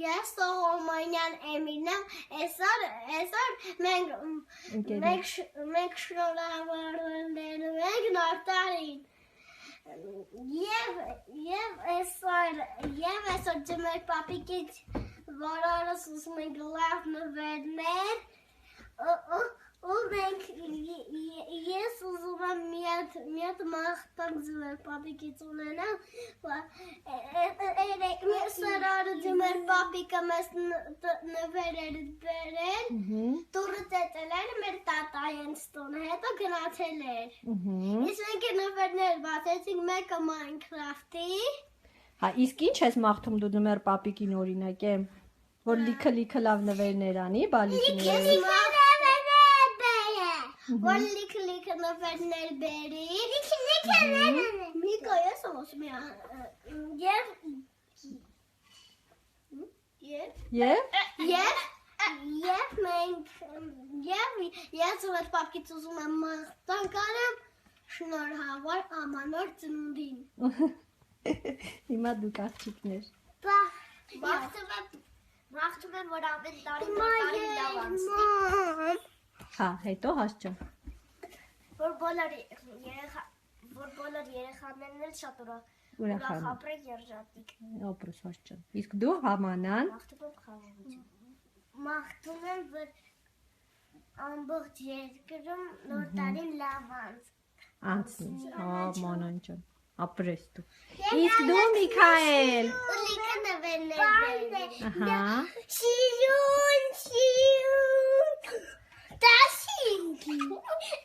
Ես Սողոմոնյան Էմինն եմ, այսօր մենք շնորհավորելու ենք նոր տարին։ Եվ այսօր ձմեր պապիկից որորս ուզում ենք լավ նվերներ, ու ես ուզում եմ մի հատ մաղթանք ձմեր պապիկից ունենամ, սրարը ձմեր պապիկը մեզ նվերեր բերել, դուրը ծեծել էր մեր տատայենց տունը, հետո գնացել էր։ Իսկ մենք նվերներ բացեցինք, մեկը Minecraft-ի։ Հա, իսկ ինչ ես մաղթում դու ձմեր պապիկին օրինակ եմ, որ լիքը լավ նվերներ անի, բալիկները։ Որ լիքը նվերներ բերի։ Միկա, ես եմ ասում Եվ ես ձմեր պապիկից ուզում եմ մաղթանք անեմ շնորհավոր ամանոր ծնունդին։ Հիմա դուք աղջիկներ։ Մաղթում եմ, որ ամեն տարի լավ անցնի։ Հա, հետո հասճան։ Որ բոլոր երեխաներն էլ շատ ուրախ ապրեն երջանիկ։ Ապրես հասճան։ Իսկ դու Hamanան։ Մաղթում եմ խաղաղություն։ Մաղթում եմ, որ ամբողջ երկրում նոր տարին լավ անցնի։ Հա, Մանան ջան, ապրես դու։ Իսկ դու Միքայել։ Լիքը նվերներ բերի։ Ահա։ Շիրուն։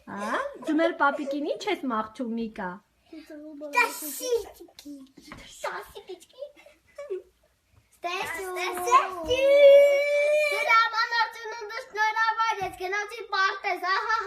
Հա, ձմեր պապիկին ինչ ես մաղթում Միկա։ Տասիկի։ Դրա մանր ծնունդը շնորհավոր ես, գնացի պարտեզ, ահա,